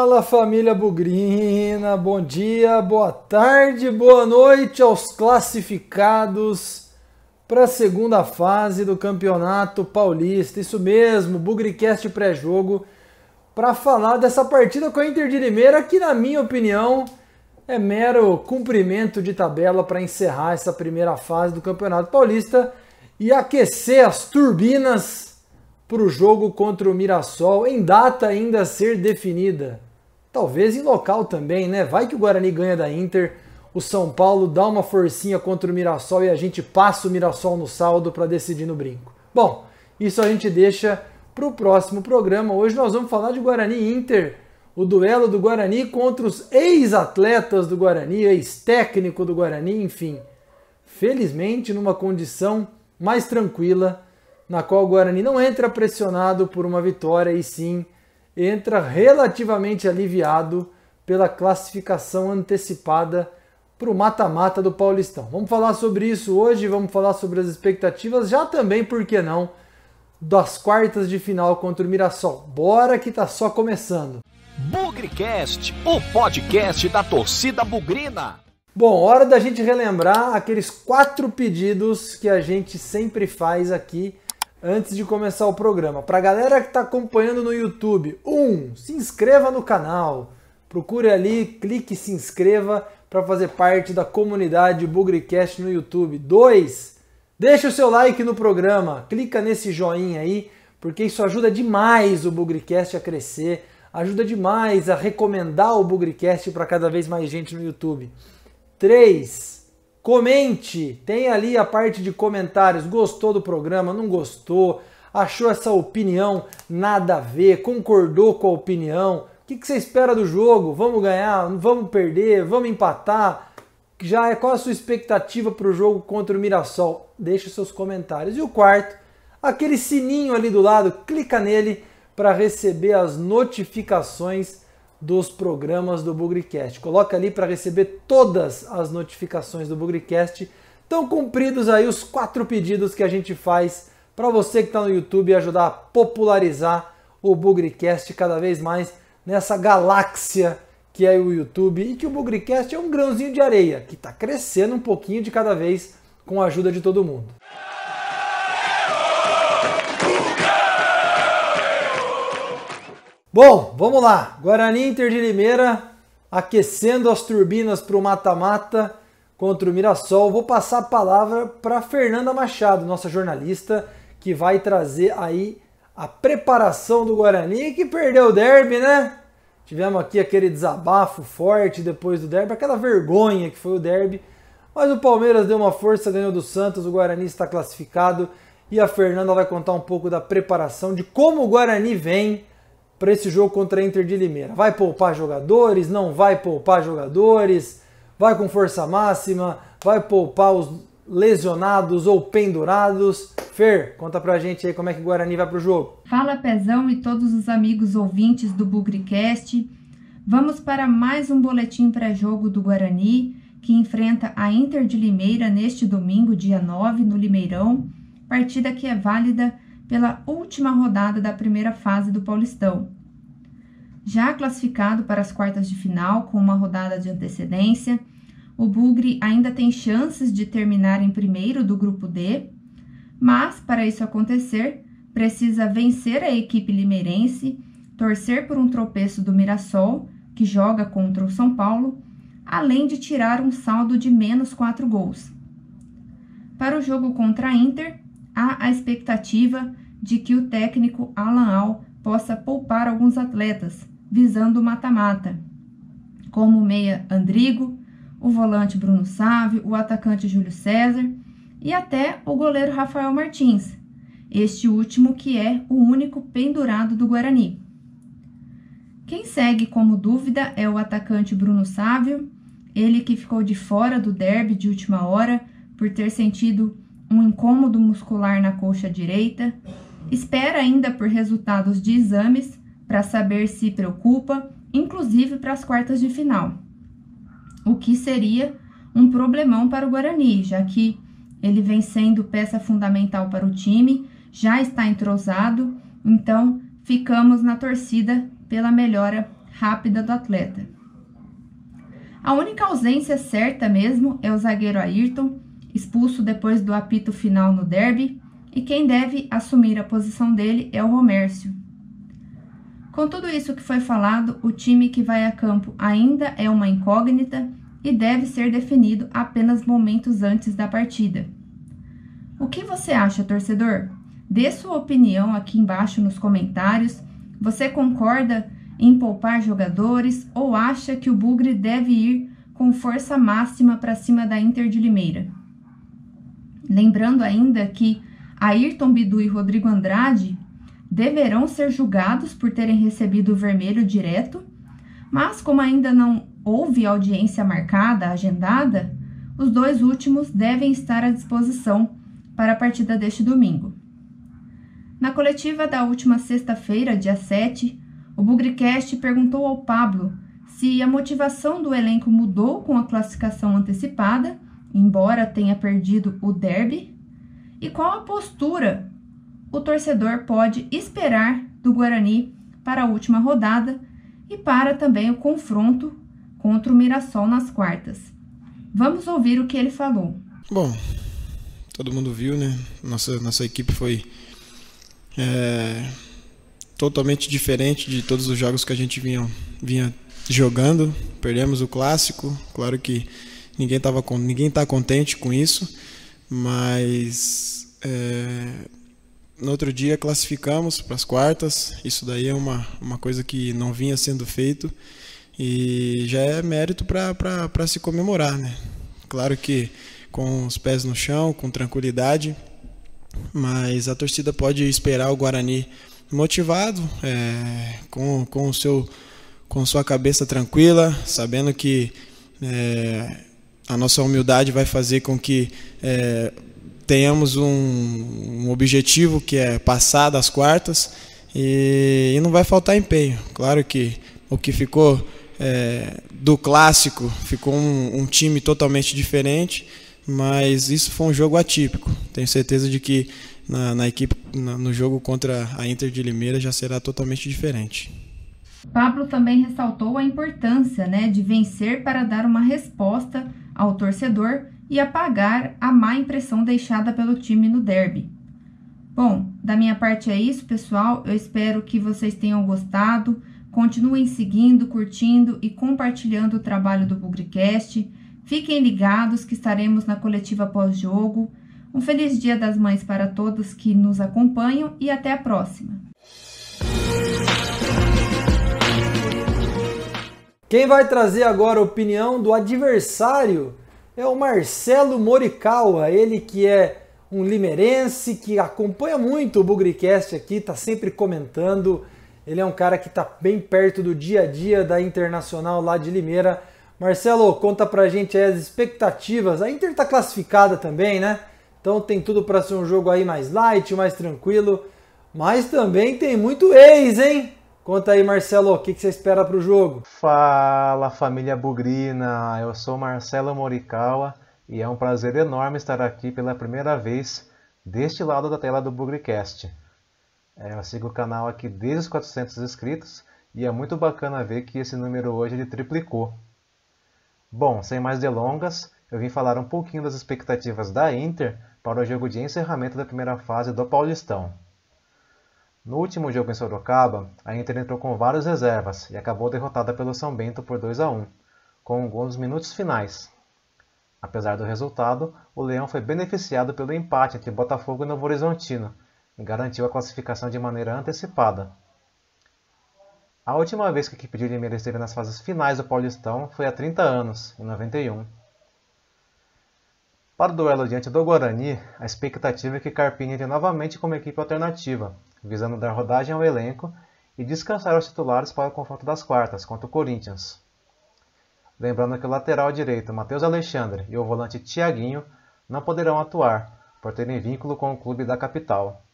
Fala, família bugrina, bom dia, boa tarde, boa noite aos classificados para a segunda fase do Campeonato Paulista. Isso mesmo, Bugricast pré-jogo, para falar dessa partida com a Inter de Limeira, que na minha opinião é mero cumprimento de tabela para encerrar essa primeira fase do Campeonato Paulista e aquecer as turbinas para o jogo contra o Mirassol, em data ainda a ser definida. Talvez em local também, né? Vai que o Guarani ganha da Inter, o São Paulo dá uma forcinha contra o Mirassol e a gente passa o Mirassol no saldo para decidir no brinco. Bom, isso a gente deixa para o próximo programa. Hoje nós vamos falar de Guarani e Inter, o duelo do Guarani contra os ex-atletas do Guarani, ex-técnico do Guarani, enfim. Felizmente numa condição mais tranquila, na qual o Guarani não entra pressionado por uma vitória e sim entra relativamente aliviado pela classificação antecipada para o mata-mata do Paulistão. Vamos falar sobre isso hoje, vamos falar sobre as expectativas, já também, por que não, das quartas de final contra o Mirassol. Bora que tá só começando. Bugricast, o podcast da torcida bugrina. Bom, hora da gente relembrar aqueles 4 pedidos que a gente sempre faz aqui antes de começar o programa. Para a galera que está acompanhando no YouTube, 1. Se inscreva no canal. Procure ali, clique e se inscreva para fazer parte da comunidade Bugricast no YouTube. 2. Deixa o seu like no programa. Clica nesse joinha aí, porque isso ajuda demais o Bugricast a crescer. Ajuda demais a recomendar o Bugricast para cada vez mais gente no YouTube. 3. Comente, tem ali a parte de comentários, gostou do programa, não gostou, achou essa opinião nada a ver, concordou com a opinião, o que você espera do jogo? Vamos ganhar, vamos perder, vamos empatar? Qual a sua expectativa para o jogo contra o Mirassol? Deixa os seus comentários. E o 4, aquele sininho ali do lado, clica nele para receber as notificações dos programas do Bugricast. Coloca ali para receber todas as notificações do Bugricast. Estão cumpridos aí os 4 pedidos que a gente faz para você que está no YouTube ajudar a popularizar o Bugricast cada vez mais nessa galáxia que é o YouTube, e que o Bugricast é um grãozinho de areia que está crescendo um pouquinho de cada vez com a ajuda de todo mundo. Bom, vamos lá. Guarani e Inter de Limeira aquecendo as turbinas para o mata-mata contra o Mirassol. Vou passar a palavra para Fernanda Machado, nossa jornalista, que vai trazer aí a preparação do Guarani, que perdeu o derby, né? Tivemos aqui aquele desabafo forte depois do derby, aquela vergonha que foi o derby. Mas o Palmeiras deu uma força, ganhou do Santos, o Guarani está classificado. E a Fernanda vai contar um pouco da preparação, de como o Guarani vem para esse jogo contra a Inter de Limeira. Vai poupar jogadores? Não vai poupar jogadores? Vai com força máxima? Vai poupar os lesionados ou pendurados? Fer, conta pra gente aí como é que o Guarani vai pro jogo. Fala, Pezão e todos os amigos ouvintes do Bugricast. Vamos para mais um boletim pré-jogo do Guarani, que enfrenta a Inter de Limeira neste domingo, dia 9, no Limeirão. Partida que é válida pela última rodada da primeira fase do Paulistão. Já classificado para as quartas de final com uma rodada de antecedência, o Bugre ainda tem chances de terminar em primeiro do grupo D, mas para isso acontecer, precisa vencer a equipe limeirense, torcer por um tropeço do Mirassol, que joga contra o São Paulo, além de tirar um saldo de menos 4 gols. Para o jogo contra a Inter, há a expectativa de que o técnico Alan Al possa poupar alguns atletas, visando o mata-mata, como o meia Andrigo, o volante Bruno Sávio, o atacante Júlio César e até o goleiro Rafael Martins, este último que é o único pendurado do Guarani. Quem segue como dúvida é o atacante Bruno Sávio, ele que ficou de fora do derby de última hora por ter sentido um incômodo muscular na coxa direita, espera ainda por resultados de exames para saber se preocupa, inclusive para as quartas de final, o que seria um problemão para o Guarani, já que ele vem sendo peça fundamental para o time, já está entrosado, então ficamos na torcida pela melhora rápida do atleta. A única ausência certa mesmo é o zagueiro Ayrton, expulso depois do apito final no derby, e quem deve assumir a posição dele é o Romércio. Com tudo isso que foi falado, o time que vai a campo ainda é uma incógnita e deve ser definido apenas momentos antes da partida. O que você acha, torcedor? Dê sua opinião aqui embaixo nos comentários. Você concorda em poupar jogadores ou acha que o Bugre deve ir com força máxima para cima da Inter de Limeira? Lembrando ainda que Ayrton Bidu e Rodrigo Andrade deverão ser julgados por terem recebido o vermelho direto, mas como ainda não houve audiência marcada, agendada, os dois últimos devem estar à disposição para a partida deste domingo. Na coletiva da última sexta-feira, dia 7, o Bugricast perguntou ao Pablo se a motivação do elenco mudou com a classificação antecipada, embora tenha perdido o derby, e qual a postura o torcedor pode esperar do Guarani para a última rodada e para também o confronto contra o Mirassol nas quartas. Vamos ouvir o que ele falou. Bom, todo mundo viu, né? Nossa equipe foi totalmente diferente de todos os jogos que a gente vinha jogando. Perdemos o clássico, claro que ninguém está contente com isso, mas no outro dia classificamos para as quartas. Isso daí é uma coisa que não vinha sendo feito e já é mérito para se comemorar, né? Claro que com os pés no chão, com tranquilidade, mas a torcida pode esperar o Guarani motivado, com sua cabeça tranquila, sabendo que a nossa humildade vai fazer com que tenhamos um objetivo que é passar das quartas e não vai faltar empenho. Claro que o que ficou do clássico ficou um time totalmente diferente, mas isso foi um jogo atípico. Tenho certeza de que na equipe, no jogo contra a Inter de Limeira já será totalmente diferente. Pablo também ressaltou a importância, de vencer para dar uma resposta ao torcedor e apagar a má impressão deixada pelo time no derby. Bom, da minha parte é isso, pessoal. Eu espero que vocês tenham gostado. Continuem seguindo, curtindo e compartilhando o trabalho do Bugricast. Fiquem ligados que estaremos na coletiva pós-jogo. Um feliz Dia das Mães para todos que nos acompanham e até a próxima. Quem vai trazer agora a opinião do adversário é o Marcelo Morikawa, ele que é um limeirense, que acompanha muito o Bugricast aqui, está sempre comentando. Ele é um cara que está bem perto do dia a dia da Internacional lá de Limeira. Marcelo, conta pra gente aí as expectativas. A Inter está classificada também, né? Então tem tudo para ser um jogo aí mais light, mais tranquilo. Mas também tem muito ex, hein? Conta aí, Marcelo, o que você espera para o jogo? Fala, família bugrina! Eu sou Marcelo Morikawa e é um prazer enorme estar aqui pela primeira vez deste lado da tela do Bugricast. Eu sigo o canal aqui desde os 400 inscritos e é muito bacana ver que esse número hoje ele triplicou. Bom, sem mais delongas, eu vim falar um pouquinho das expectativas da Inter para o jogo de encerramento da primeira fase do Paulistão. No último jogo em Sorocaba, a Inter entrou com várias reservas e acabou derrotada pelo São Bento por 2-1, com um gol nos minutos finais. Apesar do resultado, o Leão foi beneficiado pelo empate entre Botafogo e Novo Horizontino e garantiu a classificação de maneira antecipada. A última vez que a equipe de Limeira esteve nas fases finais do Paulistão foi há 30 anos, em 91. Para o duelo diante do Guarani, a expectativa é que Carpini entre novamente como equipe alternativa, visando dar rodagem ao elenco e descansar os titulares para o confronto das quartas contra o Corinthians. Lembrando que o lateral direito Matheus Alexandre e o volante Thiaguinho não poderão atuar, por terem vínculo com o clube da capital.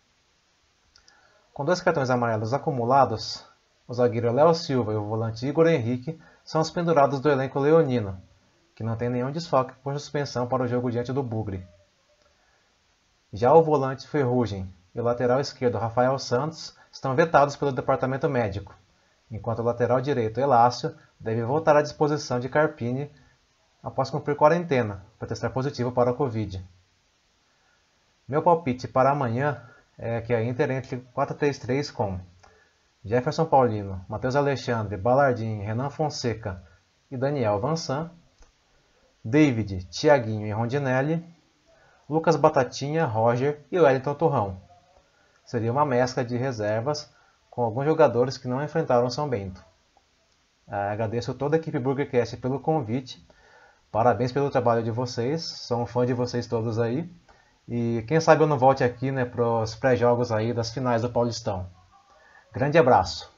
Com 2 cartões amarelos acumulados, o zagueiro Léo Silva e o volante Igor Henrique são os pendurados do elenco leonino, que não tem nenhum desfalque por suspensão para o jogo diante do Bugre. Já o volante Ferrugem e o lateral esquerdo Rafael Santos estão vetados pelo departamento médico, enquanto o lateral direito Elácio deve voltar à disposição de Carpini após cumprir quarentena para testar positivo para a Covid. Meu palpite para amanhã é que a Inter entre 4-3-3 com Jefferson Paulino, Matheus Alexandre, Ballardin, Renan Fonseca e Daniel Vansan, David, Thiaguinho e Rondinelli, Lucas Batatinha, Roger e Wellington Torrão. Seria uma mescla de reservas com alguns jogadores que não enfrentaram São Bento. Agradeço toda a equipe BurgerCast pelo convite. Parabéns pelo trabalho de vocês. Sou um fã de vocês todos aí. E quem sabe eu não volte aqui, né, para os pré-jogos aí das finais do Paulistão. Grande abraço.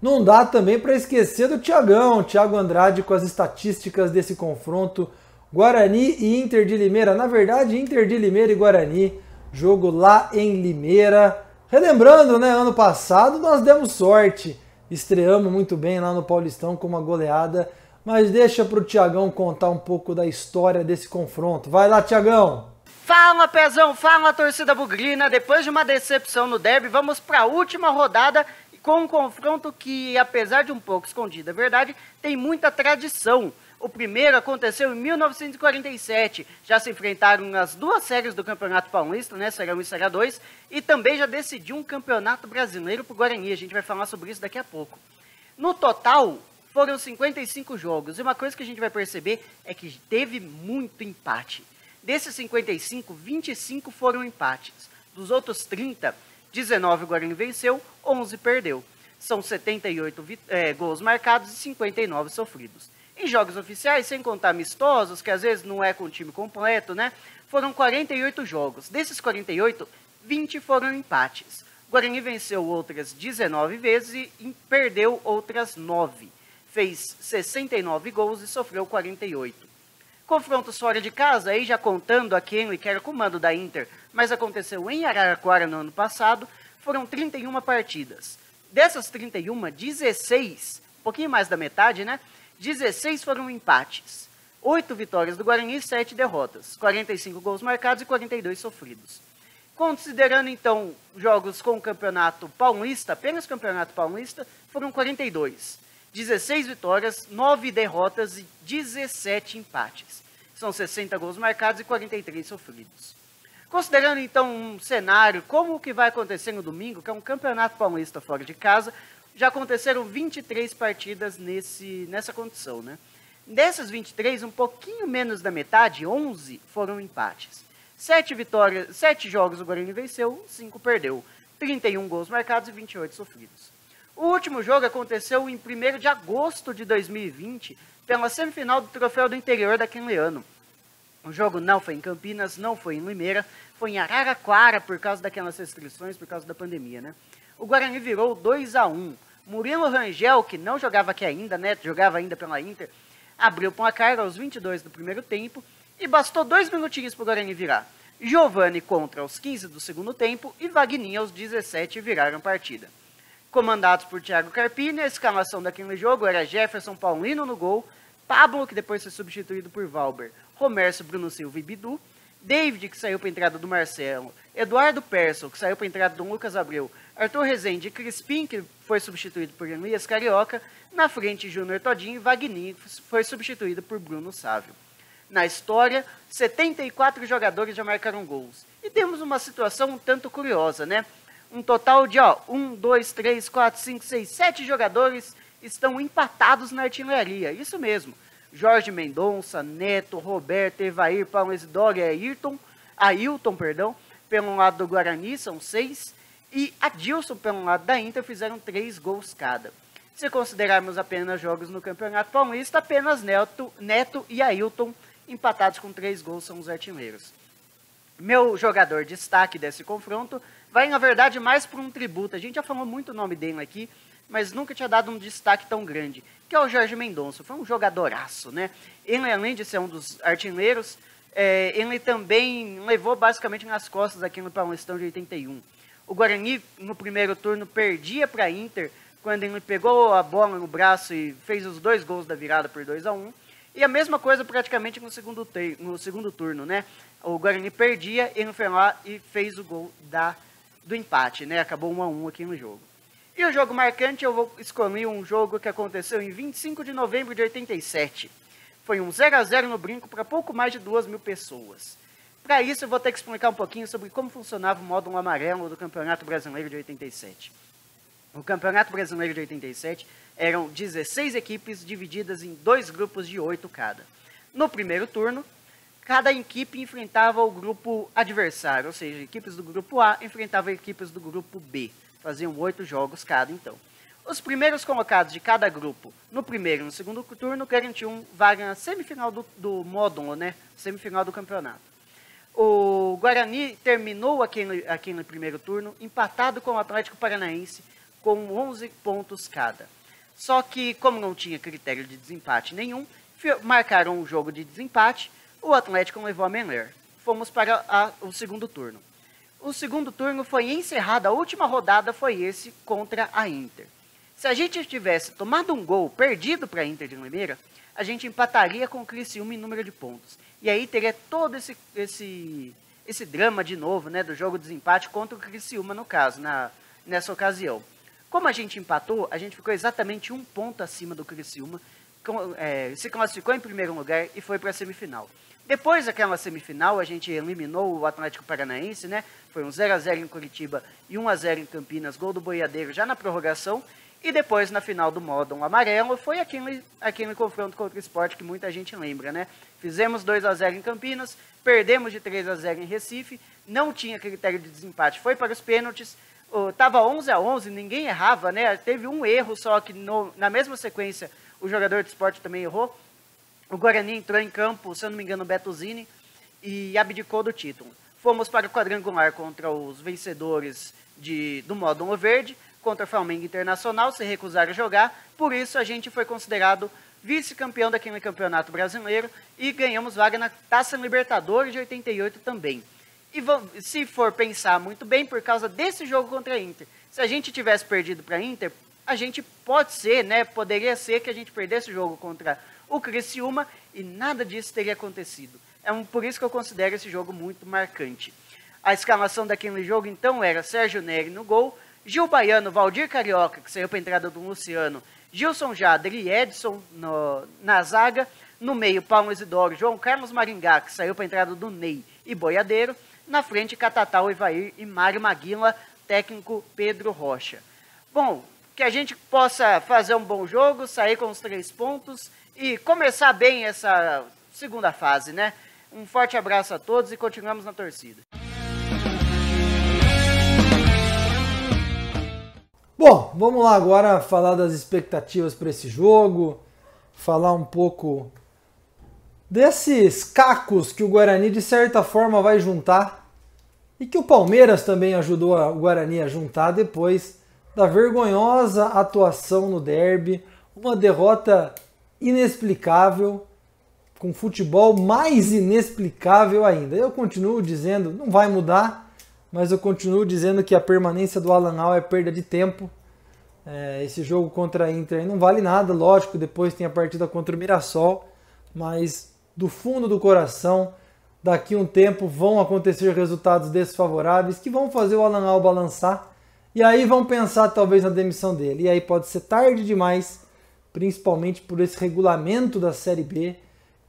Não dá também para esquecer do Thiago Andrade com as estatísticas desse confronto Guarani e Inter de Limeira. Na verdade, Inter de Limeira e Guarani, jogo lá em Limeira. Relembrando, né, ano passado nós demos sorte, estreamos muito bem lá no Paulistão com uma goleada, mas deixa para o Thiagão contar um pouco da história desse confronto. Vai lá, Thiagão! Fala, Pezão, fala, torcida bugrina. Depois de uma decepção no derby, vamos para a última rodada com um confronto que, apesar de um pouco escondido, é verdade, tem muita tradição. O primeiro aconteceu em 1947, já se enfrentaram nas duas séries do Campeonato Paulista, né, Série 1 e Série 2, e também já decidiu um Campeonato Brasileiro para o Guarani, a gente vai falar sobre isso daqui a pouco. No total, foram 55 jogos, e uma coisa que a gente vai perceber é que teve muito empate. Desses 55, 25 foram empates. Dos outros 30, 19 o Guarani venceu, 11 perdeu. São 78 gols marcados e 59 sofridos. Em jogos oficiais, sem contar amistosos, que às vezes não é com o time completo, né? Foram 48 jogos. Desses 48, 20 foram empates. O Guarani venceu outras 19 vezes e perdeu outras 9. Fez 69 gols e sofreu 48. Confrontos fora de casa, aí já contando a Kenley, que era comando da Inter, mas aconteceu em Araraquara no ano passado, foram 31 partidas. Dessas 31, 16, um pouquinho mais da metade, né? 16 foram empates. 8 vitórias do Guarani e 7 derrotas. 45 gols marcados e 42 sofridos. Considerando, então, jogos com o Campeonato Paulista, apenas Campeonato Paulista, foram 42. 16 vitórias, 9 derrotas e 17 empates. São 60 gols marcados e 43 sofridos. Considerando, então, um cenário como o que vai acontecer no domingo, que é um Campeonato Paulista fora de casa, já aconteceram 23 partidas nessa condição, né? Dessas 23, um pouquinho menos da metade, 11 foram empates. 7 jogos o Guarani venceu, 5 perdeu. 31 gols marcados e 28 sofridos. O último jogo aconteceu em 1º de agosto de 2020, pela semifinal do Troféu do Interior daquele ano. O jogo não foi em Campinas, não foi em Limeira, foi em Araraquara por causa daquelas restrições, por causa da pandemia, né? O Guarani virou 2-1. Murilo Rangel, que não jogava aqui ainda, né, jogava ainda pela Inter, abriu o placar aos 22 do primeiro tempo e bastou 2 minutinhos para o Guarani virar. Giovani contra aos 15 do segundo tempo e Wagninho aos 17 viraram partida. Comandados por Thiago Carpini, a escalação daquele jogo era Jefferson Paulino no gol, Pablo, que depois foi substituído por Valber, Romércio, Bruno Silva e Bidu, David, que saiu para a entrada do Marcelo, Eduardo Persson, que saiu para a entrada do Lucas Abreu, Arthur Rezende e Crispim, que foi substituído por Elias Carioca, na frente Júnior Todinho e Wagninho, que foi substituído por Bruno Sávio. Na história, 74 jogadores já marcaram gols. E temos uma situação um tanto curiosa, né? Um total de 1, 2, 3, 4, 5, 6, 7 jogadores estão empatados na artilharia. Isso mesmo. Jorge Mendonça, Neto, Roberto, Evair, Paulo Isidoro e Ailton, pelo lado do Guarani, são 6. E Adilson, pelo lado da Inter, fizeram 3 gols cada. Se considerarmos apenas jogos no Campeonato Paulista, apenas Neto e Ailton, empatados com 3 gols, são os artilheiros. Meu jogador de destaque desse confronto vai, na verdade, mais por um tributo. A gente já falou muito o nome dele aqui, mas nunca tinha dado um destaque tão grande, que é o Jorge Mendonça. Foi um jogadoraço, né? Ele, além de ser um dos artilheiros, ele também levou basicamente nas costas aqui no Paulistão de 81. O Guarani, no primeiro turno, perdia para a Inter, quando ele pegou a bola no braço e fez os 2 gols da virada por 2-1. E a mesma coisa praticamente no segundo turno, né? O Guarani perdia, ele foi lá e fez o gol do empate, né? Acabou 1-1 aqui no jogo. E o jogo marcante, eu vou escolher um jogo que aconteceu em 25 de novembro de 87. Foi um 0-0 no Brinco para pouco mais de 2.000 pessoas. Para isso, eu vou ter que explicar um pouquinho sobre como funcionava o módulo amarelo do Campeonato Brasileiro de 87. O Campeonato Brasileiro de 87 eram 16 equipes divididas em 2 grupos de 8 cada. No primeiro turno, cada equipe enfrentava o grupo adversário, ou seja, equipes do grupo A enfrentavam equipes do grupo B. Faziam 8 jogos cada, então. Os primeiros colocados de cada grupo, no primeiro e no segundo turno, garantiam vaga na semifinal do módulo, né? Semifinal do campeonato. O Guarani terminou aqui no primeiro turno, empatado com o Atlético Paranaense, com 11 pontos cada. Só que, como não tinha critério de desempate nenhum, marcaram um jogo de desempate, o Atlético levou a melhor. Fomos para o segundo turno. O segundo turno foi encerrado, a última rodada foi esse contra a Inter. Se a gente tivesse tomado um gol perdido para a Inter de Limeira, a gente empataria com o Criciúma em número de pontos. E aí teria todo esse drama de novo, né, do jogo de desempate contra o Criciúma, no caso, nessa ocasião. Como a gente empatou, a gente ficou exatamente 1 ponto acima do Criciúma, se classificou em primeiro lugar e foi para a semifinal. Depois daquela semifinal, a gente eliminou o Atlético Paranaense, né? Foi um 0-0 em Curitiba e 1-0 em Campinas, gol do Boiadeiro já na prorrogação. E depois, na final do módulo amarelo, foi aquele confronto contra o Sport que muita gente lembra, né? Fizemos 2-0 em Campinas, perdemos de 3-0 em Recife, não tinha critério de desempate, foi para os pênaltis, estava 11-11, ninguém errava, né? Teve um erro só que na mesma sequência o jogador do Sport também errou. O Guarani entrou em campo, se eu não me engano, o Bettuzini, e abdicou do título. Fomos para o quadrangular contra os vencedores do módulo verde, contra o Flamengo Internacional, se recusaram a jogar, por isso a gente foi considerado vice-campeão daquele campeonato brasileiro e ganhamos vaga na Taça Libertadores de 88 também. E se for pensar muito bem, por causa desse jogo contra a Inter, se a gente tivesse perdido para a Inter, a gente poderia ser que a gente perdesse o jogo contra o Criciúma e nada disso teria acontecido. Por isso que eu considero esse jogo muito marcante. A escalação daquele jogo, então, era Sérgio Neri no gol, Gil Baiano, Valdir Carioca, que saiu para a entrada do Luciano, Gilson Jader e Edson na zaga, no meio Paulo Isidoro, João Carlos Maringá, que saiu para a entrada do Ney e Boiadeiro, na frente Catatal, Ivair e Mário Maguila, técnico Pedro Rocha. Bom, que a gente possa fazer um bom jogo, sair com os 3 pontos e começar bem essa segunda fase, né? Um forte abraço a todos e continuamos na torcida. Bom, vamos lá agora falar das expectativas para esse jogo, falar um pouco desses cacos que o Guarani de certa forma vai juntar e que o Palmeiras também ajudou o Guarani a juntar depois da vergonhosa atuação no derby, uma derrota inexplicável, com futebol mais inexplicável ainda. Eu continuo dizendo, não vai mudar, mas eu continuo dizendo que a permanência do Alan Al é perda de tempo. Esse jogo contra a Inter não vale nada, lógico, depois tem a partida contra o Mirassol, mas do fundo do coração, daqui a um tempo vão acontecer resultados desfavoráveis que vão fazer o Alan Al balançar, e aí vão pensar talvez na demissão dele, e aí pode ser tarde demais, principalmente por esse regulamento da Série B,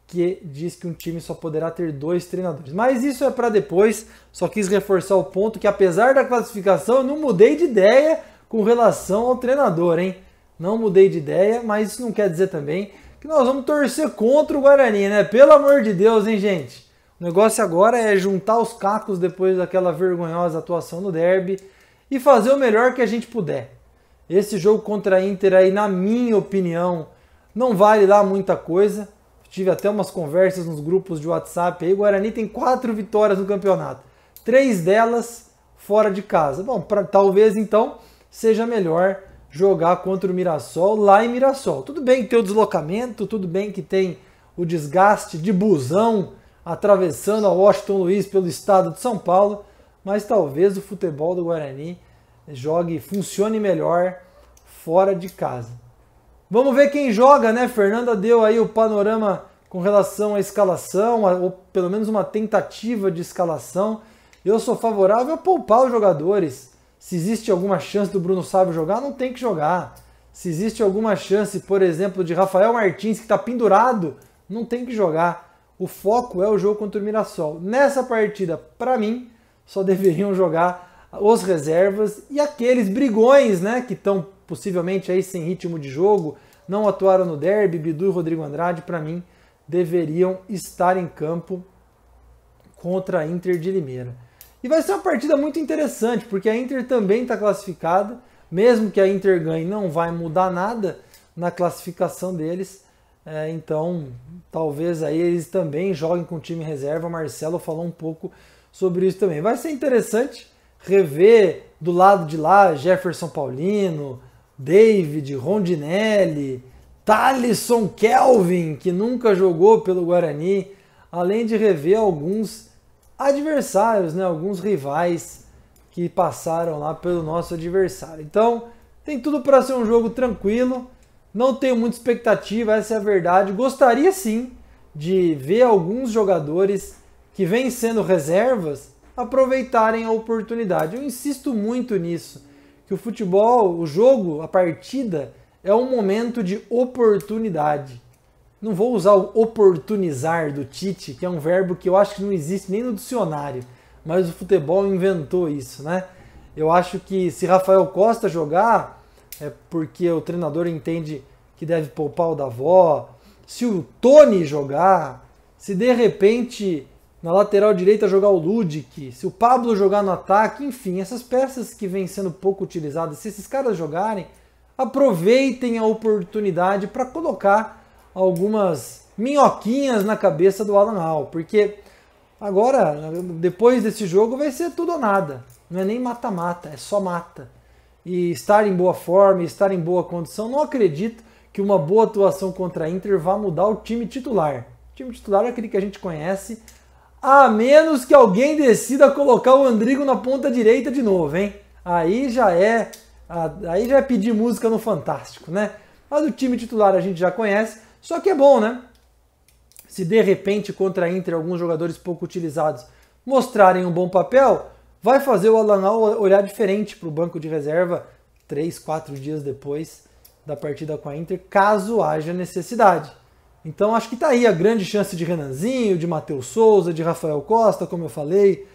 que diz que um time só poderá ter 2 treinadores. Mas isso é para depois, só quis reforçar o ponto que apesar da classificação eu não mudei de ideia com relação ao treinador, hein? Não mudei de ideia, mas isso não quer dizer também que nós vamos torcer contra o Guarani, né? Pelo amor de Deus, hein, gente? O negócio agora é juntar os cacos depois daquela vergonhosa atuação no derby e fazer o melhor que a gente puder. Esse jogo contra a Inter aí, na minha opinião, não vale lá muita coisa. Tive até umas conversas nos grupos de WhatsApp aí. O Guarani tem 4 vitórias no campeonato. 3 delas fora de casa. Bom, talvez então seja melhor jogar contra o Mirassol lá em Mirassol. Tudo bem que tem o deslocamento, tudo bem que tem o desgaste de busão atravessando a Washington Luiz pelo estado de São Paulo, mas talvez o futebol do Guarani funcione melhor fora de casa. Vamos ver quem joga, né? Fernanda deu aí o panorama com relação à escalação, ou pelo menos uma tentativa de escalação. Eu sou favorável a poupar os jogadores. Se existe alguma chance do Bruno Sávio jogar, não tem que jogar. Se existe alguma chance, por exemplo, de Rafael Martins, que está pendurado, não tem que jogar. O foco é o jogo contra o Mirassol. Nessa partida, para mim, só deveriam jogar os reservas e aqueles brigões, né, que estão possivelmente aí sem ritmo de jogo, não atuaram no derby, Bidu e Rodrigo Andrade, para mim, deveriam estar em campo contra a Inter de Limeira. E vai ser uma partida muito interessante, porque a Inter também está classificada, mesmo que a Inter ganhe, não vai mudar nada na classificação deles, então talvez aí eles também joguem com o time reserva. O Marcelo falou um pouco sobre isso também. Vai ser interessante rever do lado de lá Jefferson Paulino, David, Rondinelli, Thalisson Kelvin, que nunca jogou pelo Guarani, além de rever alguns adversários, né, alguns rivais que passaram lá pelo nosso adversário. Então, tem tudo para ser um jogo tranquilo, não tenho muita expectativa, essa é a verdade. Gostaria sim de ver alguns jogadores que vêm sendo reservas aproveitarem a oportunidade. Eu insisto muito nisso, que o futebol, o jogo, a partida é um momento de oportunidade. Não vou usar o oportunizar do Tite, que é um verbo que eu acho que não existe nem no dicionário, mas o futebol inventou isso, né? Eu acho que se Rafael Costa jogar, é porque o treinador entende que deve poupar o Davó. Se o Tony jogar, se de repente na lateral direita jogar o Ludic, se o Pablo jogar no ataque, enfim, essas peças que vêm sendo pouco utilizadas, se esses caras jogarem, aproveitem a oportunidade para colocar algumas minhoquinhas na cabeça do Alan Al, porque agora, depois desse jogo, vai ser tudo ou nada. Não é nem mata-mata, é só mata. E estar em boa forma, estar em boa condição, não acredito que uma boa atuação contra a Inter vá mudar o time titular. O time titular é aquele que a gente conhece, a menos que alguém decida colocar o Andrigo na ponta direita de novo, hein? Aí já é pedir música no Fantástico, né? Mas o time titular a gente já conhece, só que é bom, né? Se de repente contra a Inter alguns jogadores pouco utilizados mostrarem um bom papel, vai fazer o Alan Al olhar diferente para o banco de reserva 3, 4 dias depois da partida com a Inter, caso haja necessidade. Então acho que está aí a grande chance de Renanzinho, de Matheus Souza, de Rafael Costa, como eu falei,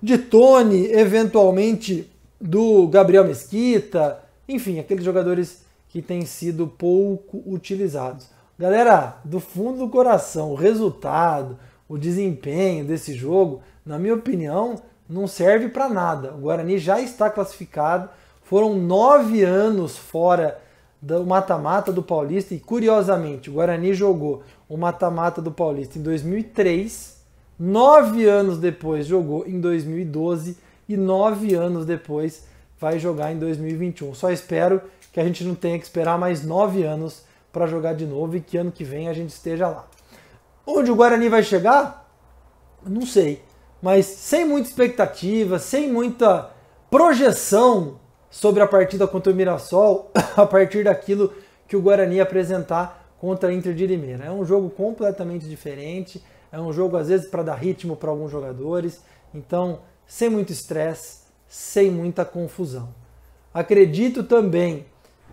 de Tony, eventualmente do Gabriel Mesquita, enfim, aqueles jogadores que têm sido pouco utilizados. Galera, do fundo do coração, o resultado, o desempenho desse jogo, na minha opinião, não serve para nada. O Guarani já está classificado, foram 9 anos fora do mata-mata do Paulista e, curiosamente, o Guarani jogou o mata-mata do Paulista em 2003, 9 anos depois jogou em 2012 e 9 anos depois vai jogar em 2021. Só espero que a gente não tenha que esperar mais 9 anos para jogar de novo e que ano que vem a gente esteja lá. Onde o Guarani vai chegar? Não sei, mas sem muita expectativa, sem muita projeção sobre a partida contra o Mirassol, a partir daquilo que o Guarani apresentar contra a Inter de Limeira. É um jogo completamente diferente, é um jogo às vezes para dar ritmo para alguns jogadores, então sem muito estresse, sem muita confusão. Acredito também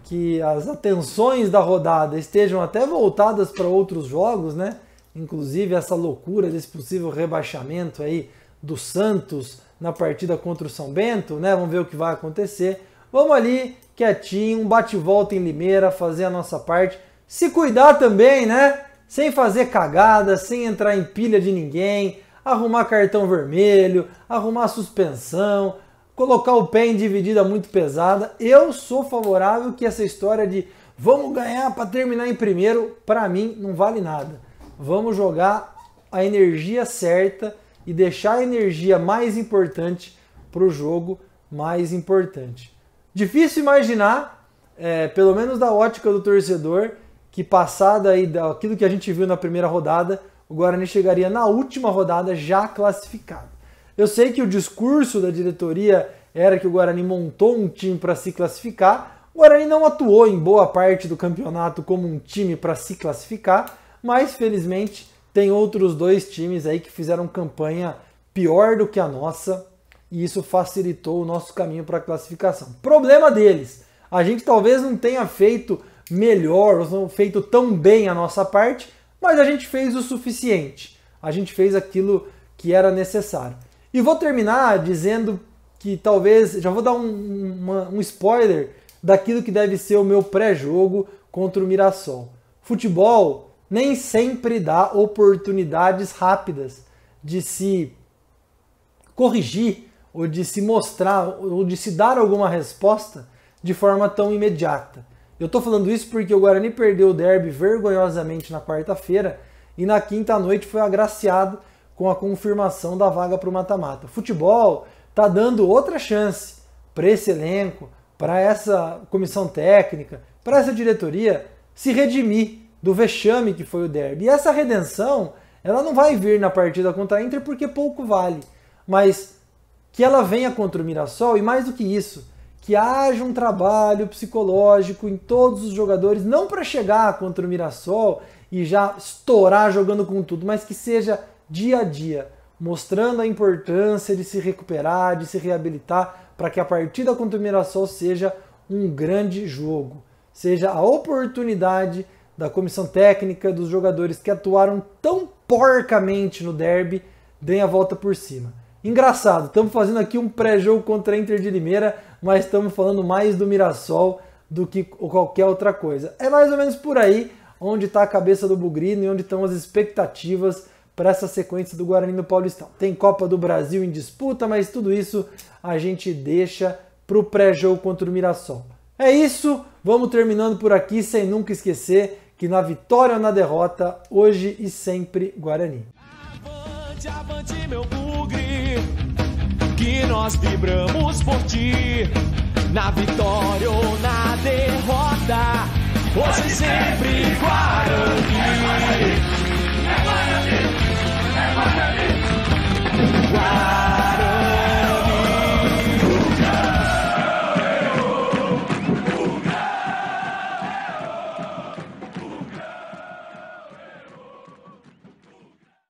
que as atenções da rodada estejam até voltadas para outros jogos, né? Inclusive essa loucura desse possível rebaixamento aí do Santos na partida contra o São Bento, né? Vamos ver o que vai acontecer. Vamos ali, quietinho, um bate-volta em Limeira, fazer a nossa parte. Se cuidar também, né? Sem fazer cagada, sem entrar em pilha de ninguém, arrumar cartão vermelho, arrumar suspensão, colocar o pé em dividida muito pesada. Eu sou favorável que essa história de vamos ganhar para terminar em primeiro, para mim não vale nada. Vamos jogar a energia certa e deixar a energia mais importante para o jogo mais importante. Difícil imaginar, pelo menos da ótica do torcedor, que passada aí daquilo que a gente viu na primeira rodada, o Guarani chegaria na última rodada já classificado. Eu sei que o discurso da diretoria era que o Guarani montou um time para se classificar. O Guarani não atuou em boa parte do campeonato como um time para se classificar, mas felizmente tem outros 2 times aí que fizeram campanha pior do que a nossa e isso facilitou o nosso caminho para a classificação. Problema deles, a gente talvez não tenha feito melhor, ou não feito tão bem a nossa parte, mas a gente fez o suficiente, a gente fez aquilo que era necessário. E vou terminar dizendo que talvez, já vou dar um spoiler daquilo que deve ser o meu pré-jogo contra o Mirassol. Futebol nem sempre dá oportunidades rápidas de se corrigir, ou de se mostrar, ou de se dar alguma resposta de forma tão imediata. Eu estou falando isso porque o Guarani perdeu o derby vergonhosamente na quarta-feira e na quinta noite foi agraciado com a confirmação da vaga para o mata-mata. Futebol está dando outra chance para esse elenco, para essa comissão técnica, para essa diretoria se redimir do vexame que foi o derby. E essa redenção, ela não vai vir na partida contra a Inter porque pouco vale, mas que ela venha contra o Mirassol e mais do que isso, que haja um trabalho psicológico em todos os jogadores, não para chegar contra o Mirassol e já estourar jogando com tudo, mas que seja dia a dia, mostrando a importância de se recuperar, de se reabilitar, para que a partida contra o Mirassol seja um grande jogo, seja a oportunidade da comissão técnica, dos jogadores que atuaram tão porcamente no derby, deem a volta por cima. Engraçado, estamos fazendo aqui um pré-jogo contra a Inter de Limeira, mas estamos falando mais do Mirassol do que qualquer outra coisa. É mais ou menos por aí onde está a cabeça do Bugrino e onde estão as expectativas para essa sequência do Guarani no Paulistão. Tem Copa do Brasil em disputa, mas tudo isso a gente deixa para o pré-jogo contra o Mirassol. É isso, vamos terminando por aqui sem nunca esquecer que na vitória ou na derrota, hoje e sempre Guarani. Avante, avante meu bugre, que nós vibramos por ti, na vitória ou na derrota, hoje e sempre Guarani.